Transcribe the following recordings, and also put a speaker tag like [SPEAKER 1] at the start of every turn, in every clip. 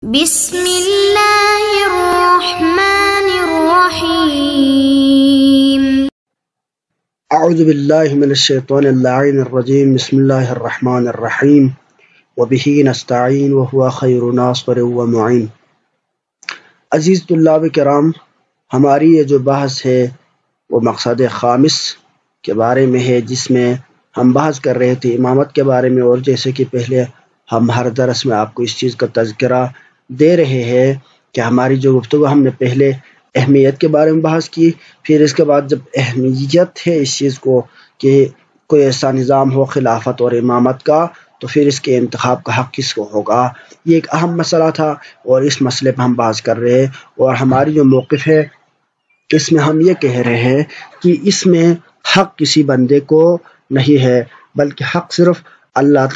[SPEAKER 1] بسم اللہ الرحمن الرحیم۔
[SPEAKER 2] اعوذ باللہ من الشیطان اللعین الرجیم۔ بسم اللہ الرحمن الرحیم وبہ نستعین وہو خیر ناصر ومعین۔ عزیز طلاب کرام، ہماری یہ جو بحث ہے وہ مقصد خامس کے بارے میں ہے، جس میں ہم بحث کر رہے تھے امامت کے بارے میں، اور جیسے کہ پہلے ہم ہر درس میں آپ کو اس چیز کا تذکرہ دے رہے ہیں کہ ہماری جو گفتگو ہم نے پہلے اہمیت کے بارے میں بحث کی، پھر اس کے بعد جب اہمیت ہے اس چیز کو کہ کوئی ایسا نظام ہو خلافت اور امامت کا، تو پھر اس کے انتخاب کا حق کس کو ہوگا، یہ ایک اہم مسئلہ تھا، اور اس مسئلے پہ ہم بحث کر رہے ہیں۔ اور ہماری جو موقف ہے اس میں ہم یہ کہہ رہے ہیں کہ اس میں حق کسی بندے کو نہیں ہے، بلکہ حق صرف اللہ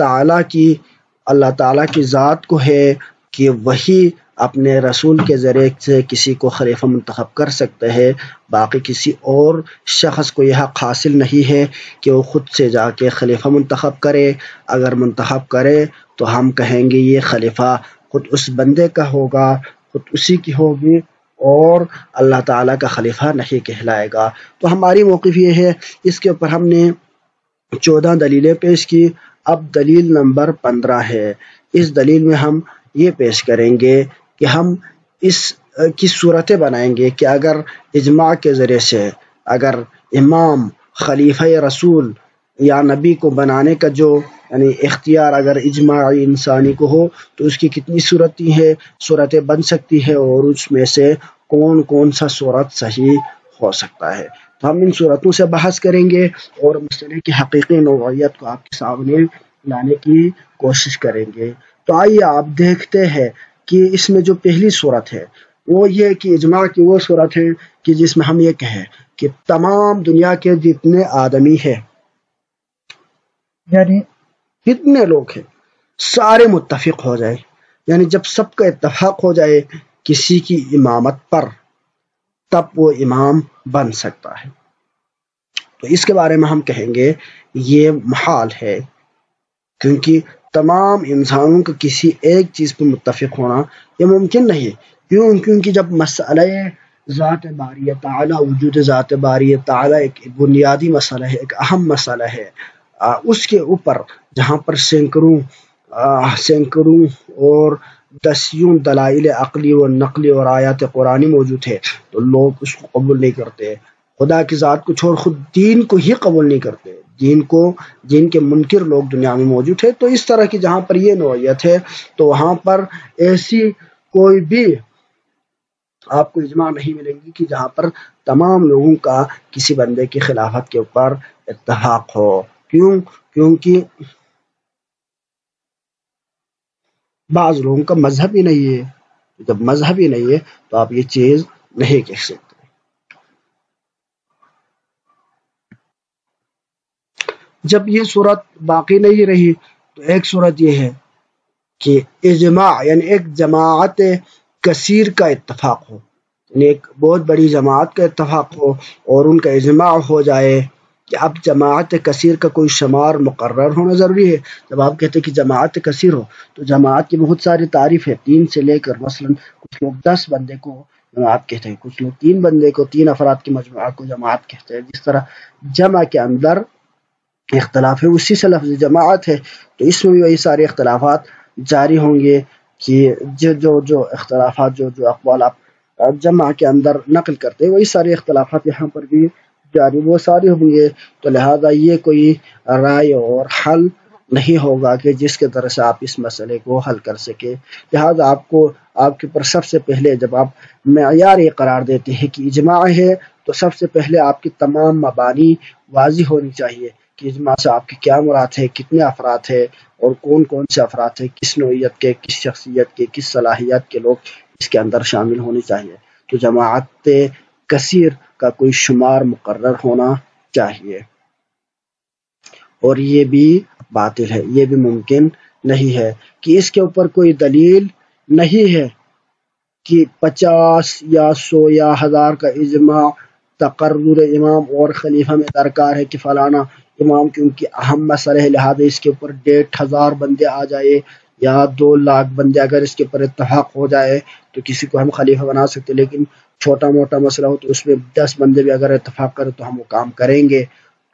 [SPEAKER 2] تعالیٰ کی ذات کو ہے کہ وہی اپنے رسول کے ذریعے سے کسی کو خلیفہ منتخب کر سکتے ہیں۔ باقی کسی اور شخص کو یہ حق حاصل نہیں ہے کہ وہ خود سے جا کے خلیفہ منتخب کرے۔ اگر منتخب کرے تو ہم کہیں گے یہ خلیفہ خود اس بندے کا ہوگا، خود اسی کی ہوگی، اور اللہ تعالیٰ کا خلیفہ نہیں کہلائے گا۔ تو ہماری موقف یہ ہے، اس کے اوپر ہم نے 14 دلیلیں پیش کی۔ اب دلیل نمبر 15 ہے۔ اس دلیل میں ہم یہ پیش کریں گے کہ ہم اس کی صورتیں بنائیں گے کہ اگر اجماع کے ذریعے سے اگر امام خلیفہ رسول یا نبی کو بنانے کا جو اختیار اگر اجماعی انسانی کو ہو تو اس کی کتنی صورتیں بن سکتی ہے، اور اس میں سے کون کون سا صورت صحیح ہو سکتا ہے۔ تو ہم ان صورتوں سے بحث کریں گے اور مسئلے کی حقیقی نوعیت کو آپ کے سامنے لانے کی کوشش کریں گے۔ تو آئیے آپ دیکھتے ہیں کہ اس میں جو پہلی صورت ہے وہ یہ کہ اجماع کی وہ صورت ہے کہ جس میں ہم یہ کہیں کہ تمام دنیا کے جتنے آدمی ہیں، یعنی جتنے لوگ ہیں، سارے متفق ہو جائے، یعنی جب سب کا اتفاق ہو جائے کسی کی امامت پر، تب وہ امام بن سکتا ہے۔ تو اس کے بارے میں ہم کہیں گے یہ محال ہے، کیونکہ تمام انسانوں کا کسی ایک چیز پر متفق ہونا یہ ممکن نہیں۔ کیونکہ جب مسئلہ ذات باری تعالیٰ، وجود ذات باری تعالیٰ ایک بنیادی مسئلہ ہے، ایک اہم مسئلہ ہے، اس کے اوپر جہاں پر سینکڑوں اور دسیوں دلائل عقلی و نقلی اور آیات قرآنی موجود ہے، تو لوگ اس کو قبول نہیں کرتے۔ خدا کی ذات کو چھوڑ خود دین کو ہی قبول نہیں کرتے، دین کے منکر لوگ دنیا میں موجود ہے۔ تو اس طرح کی جہاں پر یہ نوعیت ہے تو وہاں پر ایسی کوئی بھی آپ کو اجماع نہیں ملے گی کہ جہاں پر تمام لوگوں کا کسی بندے کی خلافت کے اوپر اتفاق ہو۔ کیونکہ بعض لوگوں کا مذہب ہی نہیں ہے۔ جب مذہب ہی نہیں ہے تو آپ یہ چیز نہیں کہہ سکتے۔ جب یہ صورت باقی نہیں رہی تو ایک صورت یہ ہے کہ اجماع یعنی ایک جماعت کثیر کا اتفاق ہو، یعنی ایک بہت بڑی جماعت کا اتفاق ہو اور ان کا اجماع ہو جائے کہ اب جماعت کثیر کا کوئی شمار مقرر ہونا ضروری ہے۔ جب آپ کہتے ہیں کہ جماعت کثیر ہو تو جماعت کی بہت ساری تعریف ہے، 3 سے لے کر مثلا کچھ لوگ 10 بندے کو جماعت کہتے ہیں، کچھ لوگ 3 بندے کو، 3 افراد کی مجموعہ کو جماعت کہتے ہیں۔ جس طرح جمع کے اندر اختلاف ہے، اسی سے لفظ جماعت ہے، تو اس میں بھی وہی سارے اختلافات جاری ہوں گے کہ جو اختلافات جو اقوال آپ جمع کے اندر نقل کرتے ہیں، وہی سارے اختلافات یہاں پر بھی جاری وہ سارے ہوں گے۔ تو لہذا یہ کوئی رائے اور حل نہیں ہوگا کہ جس کے طرح سے آپ اس مسئلے کو حل کر سکے۔ لہذا آپ کے اوپر سب سے پہلے جب آپ معیار یہ قرار دیتے ہیں کہ اجماع ہے، تو سب سے پہلے آپ کی تمام مبانی واضح ہونی چاہیے کہ اجماع سے آپ کی کیا مراد ہے، کتنے افراد ہیں اور کون کون سے افراد ہیں، کس نوعیت کے، کس شخصیت کے، کس صلاحیت کے لوگ اس کے اندر شامل ہونے چاہیے۔ تو جماعت کثیر کا کوئی شمار مقرر ہونا چاہیے، اور یہ بھی باطل ہے، یہ بھی ممکن نہیں ہے کہ اس کے اوپر کوئی دلیل نہیں ہے کہ 50 یا 100 یا 1000 کا اجماع تقرر امام اور خلیفہ میں درکار ہے کہ فلانا امام کیونکہ اہم مسئلہ ہے، لہذا اس کے اوپر 1500 بندے آ جائے یا 2 لاکھ بندے اگر اس کے اوپر اتفاق ہو جائے تو کسی کو ہم خلیفہ بنا سکتے، لیکن چھوٹا موٹا مسئلہ ہو تو اس میں 10 بندے بھی اگر اتفاق کریں تو ہم وہ کام کریں گے.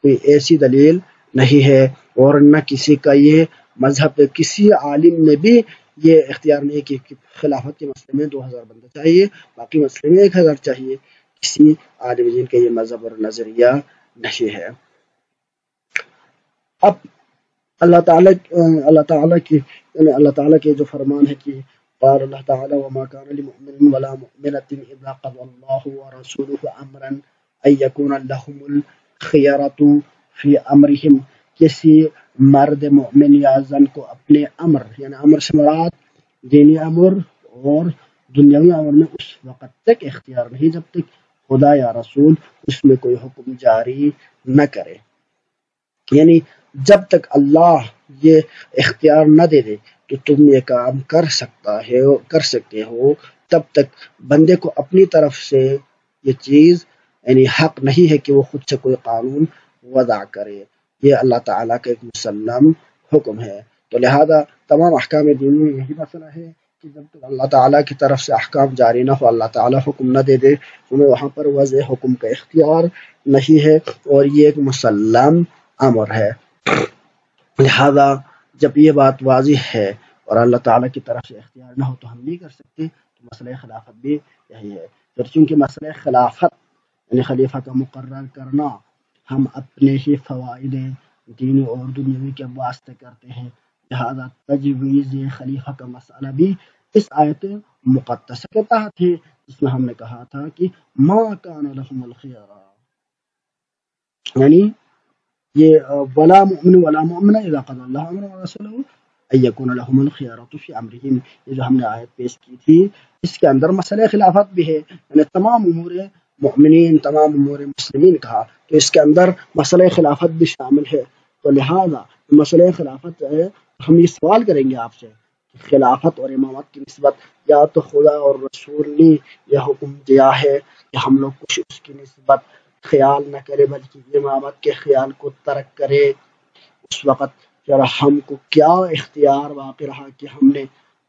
[SPEAKER 2] کوئی ایسی دلیل نہیں ہے، اور نہ کسی کا یہ مذہب، کسی عالم نے بھی یہ اختیار نہیں کہ خلافت کے مسئلے میں 2000 بندہ چاہیے، باقی مسئلے میں 1000 چاہیے. کسی عالم دین کا یہ مذہب اور نظریہ نہیں ہے. اب اللہ تعالیٰ کے جو فرمان ہے کہ قال اللہ تعالیٰ وما كان لمؤمن ولا مؤمنة اذا قضى الله ورسوله امرا ان يكون لهم الخيرة في امرهم، کسی مرد مومن یا زن کو اپنے امر، یعنی امر سے مراد دینی امر اور دنیاوی امر میں اس وقت تک اختیار نہیں جب تک خدا یا رسول اس میں کوئی حکم جاری نہ کرے. یعنی جب تک اللہ یہ اختیار نہ دے دے کہ تم یہ کام کر سکتے ہو، تب تک بندے کو اپنی طرف سے یہ چیز یعنی حق نہیں ہے کہ وہ خود سے کوئی قانون وضع کرے. یہ اللہ تعالیٰ کا ایک مسلم حکم ہے. تو لہذا تمام احکام دین میں یہی مسئلہ ہے کہ جب تک اللہ تعالیٰ کی طرف سے احکام جاری نہ ہو، اللہ تعالیٰ حکم نہ دے دے، ہمیں وہاں پر وضع حکم کا اختیار نہیں ہے، اور یہ ایک مسلم امر ہے. لہذا جب یہ بات واضح ہے اور اللہ تعالیٰ کی طرف سے اختیار نہ ہو تو ہم نہیں کر سکتے، تو مسئلہ خلافت بھی یہی ہے. پھر چونکہ مسئلہ خلافت یعنی خلیفہ کا مقرر کرنا ہم اپنے ہی فوائد دینی اور دنیاوی کے واسطے کرتے ہیں، لہذا تجویز خلیفہ کا مسئلہ بھی اس آیت مقدسہ کے تحت ہے، جس میں ہم نے کہا تھا کہ ما کان لہم الخیارہ، یعنی یہ ولا مؤمن ولا مؤمنہ اذا قضى اللہ امرا ورسولہ ان یکون لہم الخیارۃ فی امرہم، یہ جو ہم نے آیت پیش کی تھی اس کے اندر مسئلہ خلافت بھی ہے. یعنی تمام امور مؤمنین، تمام امور مسلمین کہا تو اس کے اندر مسئلہ خلافت بھی شامل ہے. تو لہذا مسئلہ خلافت ہے، ہم یہ سوال کریں گے آپ سے کہ خلافت اور امامت کی نسبت یا تو خدا اور رسول نے یہ حکم دیا ہے کہ ہم لوگ کچھ اس کی نسبت خیال نہ کرے بلکہ امامت کے خیال کو ترک کرے، اس وقت پھر ہم کو کیا اختیار باقی رہا کہ ہم نے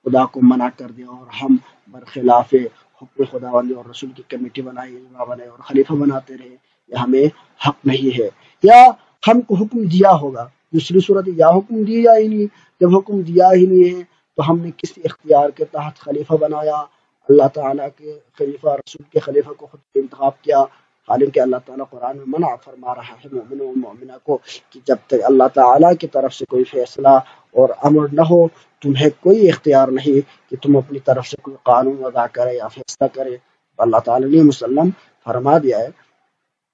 [SPEAKER 2] خدا کو منع کر دیا اور ہم برخلاف حکم خداوند اور رسول کی کمیٹی بنائی، امام بنائے اور خلیفہ بناتے رہے. یہ ہمیں حق نہیں ہے. یا ہم کو حکم دیا ہوگا، دوسری صورت یا حکم دیا ہی نہیں، جب حکم دیا ہی نہیں ہے تو ہم نے کس اختیار کے تحت خلیفہ بنایا؟ اللہ تعالیٰ کے خلیفہ، رسول کے خلیفہ کو خود انتخاب کیا، حالانکہ اللہ تعالیٰ قرآن میں منع فرما رہا ہے مومن و مومنہ کو کہ جب تک اللہ تعالیٰ کی طرف سے کوئی فیصلہ اور امر نہ ہو تمہیں کوئی اختیار نہیں کہ تم اپنی طرف سے کوئی قانون وضع کرے یا فیصلہ کرے. اللہ تعالیٰ نے مسلم فرما دیا ہے.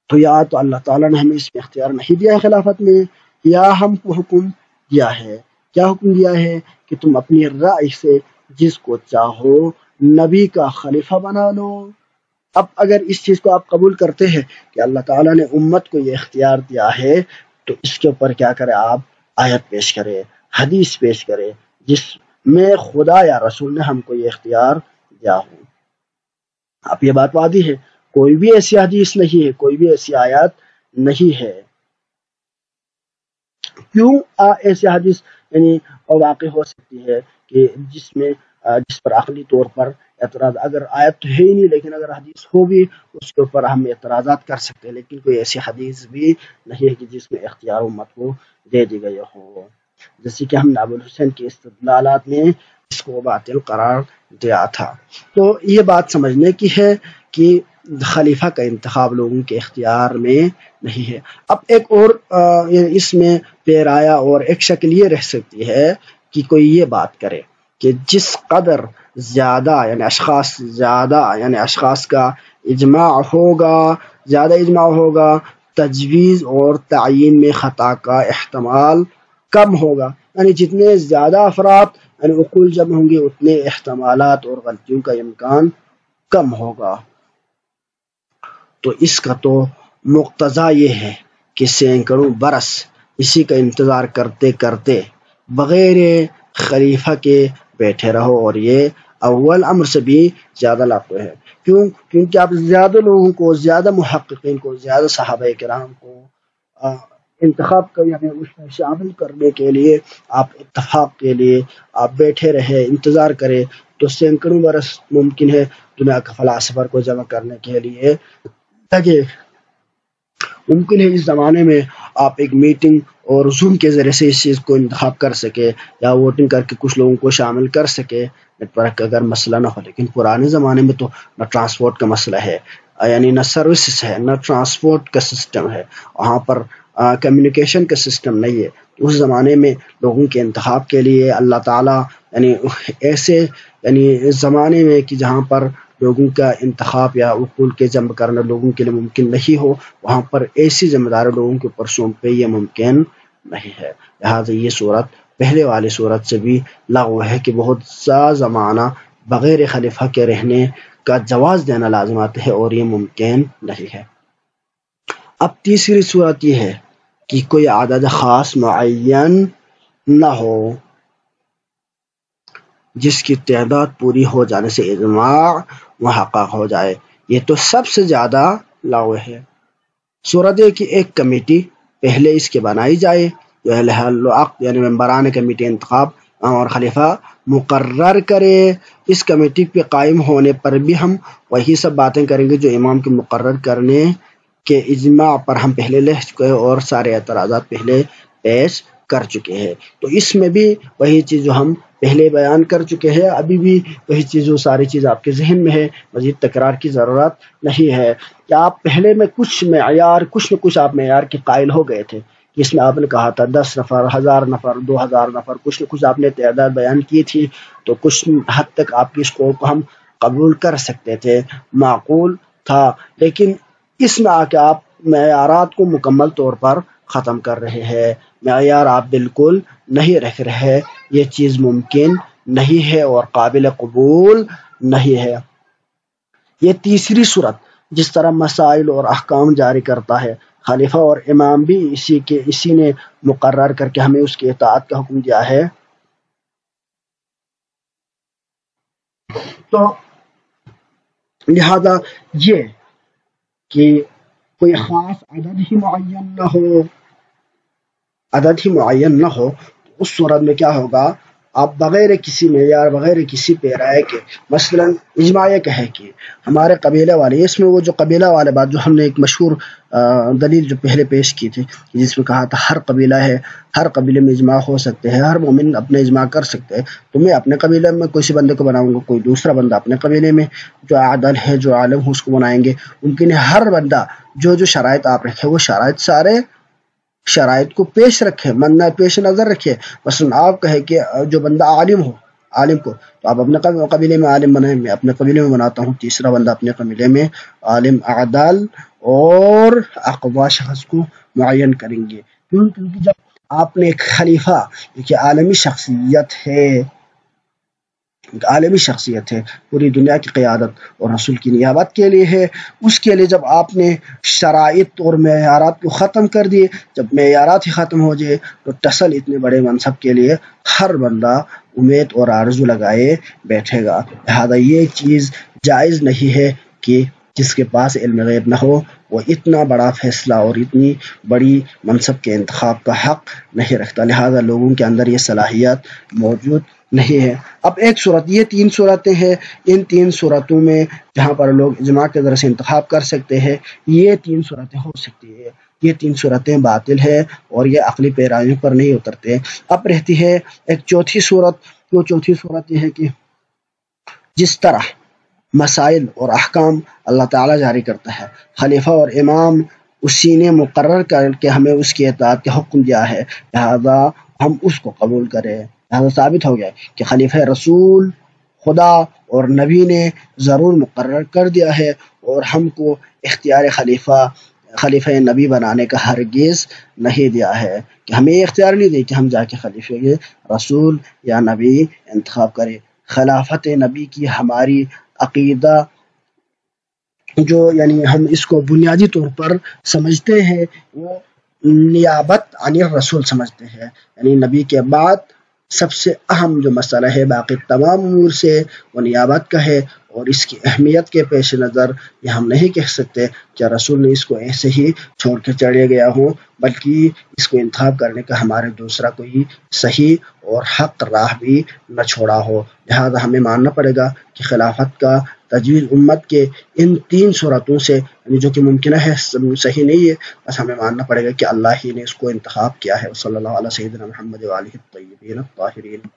[SPEAKER 2] تو یا تو اللہ تعالیٰ نے ہمیں اس میں اختیار نہیں دیا ہے خلافت میں، یا ہم کو حکم دیا ہے. کیا حکم دیا ہے؟ کہ تم اپنی رائے سے جس کو چاہو نبی کا خلیفہ بنا لو. اب اگر اس چیز کو آپ قبول کرتے ہیں کہ اللہ تعالیٰ نے امت کو یہ اختیار دیا ہے تو اس کے اوپر کیا کرے؟ آپ آیت پیش کرے، حدیث پیش کرے جس میں خدا یا رسول نے ہم کو یہ اختیار دیا ہو. اب یہ بات واضح ہے، کوئی بھی ایسی حدیث نہیں ہے، کوئی بھی ایسی آیت نہیں ہے. کیوں ایسی حدیث یعنی واقع ہو سکتی ہے کہ جس پر عقلی طور پر اعتراض، اگر آیت تو ہے ہی نہیں لیکن اگر حدیث ہو بھی اس کے اوپر ہم اعتراضات کر سکتے ہیں، لیکن کوئی ایسی حدیث بھی نہیں ہے کہ جس میں اختیار امت کو دے دی گئی ہو. جیسے کہ ہم نے ابو الحسین کے استدلالات میں اس کو باطل قرار دیا تھا. تو یہ بات سمجھنے کی ہے کہ خلیفہ کا انتخاب لوگوں کے اختیار میں نہیں ہے. اب ایک اور اس میں پیرایا اور ایک شکل یہ رہ سکتی ہے کہ کوئی یہ بات کرے کہ جس قدر زیادہ یعنی اشخاص کا اجماع ہوگا تجویز اور تعیین میں خطا کا احتمال کم ہوگا. یعنی جتنے زیادہ افراد یعنی عقول جمع ہوں گے اتنے احتمالات اور غلطیوں کا امکان کم ہوگا. تو اس کا تو مقتضا یہ ہے کہ سینکڑوں برس اسی کا انتظار کرتے کرتے بغیر خلیفہ کے بیٹھے رہو، اور یہ اول امر سے بھی زیادہ لاقو ہے. کیونکہ آپ زیادہ لوگوں کو، زیادہ محققین کو، زیادہ صحابہ کرام کو انتخاب کا یعنی اس میں شامل کرنے کے لیے آپ اتفاق کے لیے آپ بیٹھے رہے انتظار کرے تو سینکڑوں برس ممکن ہے دنیا کے فلاسفر کو جمع کرنے کے لیے لگے۔ ممکن ہے اس زمانے میں آپ ایک میٹنگ اور زوم کے ذریعے سے اس چیز کو انتخاب کر سکے یا ووٹنگ کر کے کچھ لوگوں کو شامل کر سکے، نیٹ ورک کا اگر مسئلہ نہ ہو۔ لیکن پرانے زمانے میں تو نہ ٹرانسپورٹ کا مسئلہ ہے، یعنی نہ سروسز ہے، نہ ٹرانسپورٹ کا سسٹم ہے، وہاں پر کمیونیکیشن کا سسٹم نہیں ہے۔ اس زمانے میں لوگوں کے انتخاب کے لیے اللہ تعالیٰ یعنی ایسے یعنی زمانے میں کہ جہاں پر لوگوں کا انتخاب یا عقول کے جمع کرنا لوگوں کے لیے ممکن نہیں ہو، وہاں پر ایسی ذمہ داری لوگوں کے اوپر سونپے یہ ممکن نہیں ہے۔ لہٰذا یہ صورت پہلے والی صورت سے بھی لغو ہے کہ بہت سا زمانہ بغیر خلیفہ کے رہنے کا جواز دینا لازمات ہے اور یہ ممکن نہیں ہے۔ اب تیسری صورت یہ ہے کہ کوئی عدد خاص معین نہ ہو جس کی تعداد پوری ہو جانے سے اجماع محقق ہو جائے، یہ تو سب سے زیادہ لغو ہے۔ صورت ہے کہ ایک کمیٹی پہلے اس کے بنائی جائے جو اہل حل و عقد یعنی ممبران کمیٹی انتخاب اور خلیفہ مقرر کرے۔ اس کمیٹی پہ قائم ہونے پر بھی ہم وہی سب باتیں کریں گے جو امام کے مقرر کرنے کے اجماع پر ہم پہلے لے چکے ہیں اور سارے اعتراضات پہلے پیش کر چکے ہیں۔ تو اس میں بھی وہی چیز جو ہم پہلے بیان کر چکے ہیں، ابھی بھی وہی چیز وہ ساری چیز آپ کے ذہن میں ہے، مزید تکرار کی ضرورت نہیں ہے۔ کہ آپ پہلے میں کچھ معیار کچھ نہ کچھ آپ معیار کے قائل ہو گئے تھے، جس میں آپ نے کہا تھا 10 نفر، 1000 نفر، 2000 نفر، کچھ نہ کچھ آپ نے تعداد بیان کی تھی، تو کچھ حد تک آپ کی اس کو ہم قبول کر سکتے تھے، معقول تھا۔ لیکن اس میں آ کے آپ معیارات کو مکمل طور پر ختم کر رہے ہیں، معیار آپ بالکل نہیں رکھ رہے، یہ چیز ممکن نہیں ہے اور قابل قبول نہیں ہے۔ یہ تیسری صورت جس طرح مسائل اور احکام جاری کرتا ہے، خلیفہ اور امام بھی اسی نے مقرر کر کے ہمیں اس کی اطاعت کا حکم دیا ہے۔ تو لہذا یہ کہ کوئی خاص عدد ہی معین نہ ہو تو اس صورت میں کیا ہوگا، آپ بغیر کسی معیار بغیر کسی پیرائے کے مثلا اجماع یہ کہے کہ ہمارے قبیلے والے، اس میں وہ جو قبیلہ والے بات جو ہم نے ایک مشہور دلیل جو پہلے پیش کی تھی جس میں کہا تھا ہر قبیلہ ہے، ہر قبیلے میں اجماع ہو سکتے ہیں، ہر مومن اپنے اجماع کر سکتے ہیں، تو میں اپنے قبیلے میں کسی بندے کو بناؤں گا، کوئی دوسرا بندہ اپنے قبیلے میں جو عادل ہے جو عالم ہو اس کو بنائیں گے۔ ممکن ہے ہر بندہ جو شرائط آپ رکھے وہ سارے شرائط کو پیش نظر رکھے۔ مثلا آپ کہے کہ جو بندہ عالم کو تو آپ اپنے قبیلے میں عالم بنائیں، میں اپنے قبیلے میں بناتا ہوں تیسرا بندہ اپنے قبیلے میں عالم عدل اور اقوا شخص کو معین کریں گے۔ کیونکہ جب آپ نے ایک خلیفہ کہ عالمی شخصیت ہے پوری دنیا کی قیادت اور رسول کی نیابت کے لیے ہے، اس کے لیے جب آپ نے شرائط اور معیارات کو ختم کر دیے، جب معیارات ہی ختم ہو جائے تو ٹسل اتنے بڑے منصب کے لیے ہر بندہ امید اور آرزو لگائے بیٹھے گا۔ لہذا یہ چیز جائز نہیں ہے کہ جس کے پاس علم غیب نہ ہو وہ اتنا بڑا فیصلہ اور اتنی بڑی منصب کے انتخاب کا حق نہیں رکھتا۔ لہذا لوگوں کے اندر یہ صلاحیت موجود نہیں ہے۔ اب ایک صورت، یہ 3 صورتیں ہیں، ان 3 صورتوں میں جہاں پر لوگ اجماع کے ذریعے سے انتخاب کر سکتے ہیں، یہ 3 صورتیں ہو سکتی ہے۔ یہ 3 صورتیں باطل ہے اور یہ عقلی پیرائیوں پر نہیں اترتے۔ اب رہتی ہے ایک چوتھی صورت، وہ چوتھی صورت یہ ہے کہ جس طرح مسائل اور احکام اللہ تعالیٰ جاری کرتا ہے، خلیفہ اور امام اسی نے مقرر کر کے ہمیں اس کی اطاعت کا حکم دیا ہے، لہذا ہم اس کو قبول کریں۔ لہذا ثابت ہو گیا کہ خلیفہ رسول خدا اور نبی نے ضرور مقرر کر دیا ہے اور ہم کو اختیار خلیفہ نبی بنانے کا ہرگز نہیں دیا ہے، کہ ہمیں یہ اختیار نہیں دیا کہ ہم جا کے خلیفہ رسول یا نبی انتخاب کریں۔ خلافت نبی کی ہماری عقیدہ جو یعنی ہم اس کو بنیادی طور پر سمجھتے ہیں وہ نیابت عن الرسول سمجھتے ہیں، یعنی نبی کے بعد سب سے اہم جو مسئلہ ہے باقی تمام امور سے وہ نیابت کا ہے اور اس کی اہمیت کے پیش نظر یہ ہم نہیں کہہ سکتے کہ رسول نے اس کو ایسے ہی چھوڑ کے چلے گیا ہو، بلکہ اس کو انتخاب کرنے کا ہمارے دوسرا کوئی صحیح اور حق راہ بھی نہ چھوڑا ہو۔ لہذا ہمیں ماننا پڑے گا کہ خلافت کا تجویز امت کے ان 3 صورتوں سے جو کہ ممکنہ ہے صحیح نہیں ہے، بس ہمیں ماننا پڑے گا کہ اللہ ہی نے اس کو انتخاب کیا ہے۔ صلی اللہ علیہ سیدنا محمد و آلہ الطیبین الطاہرین۔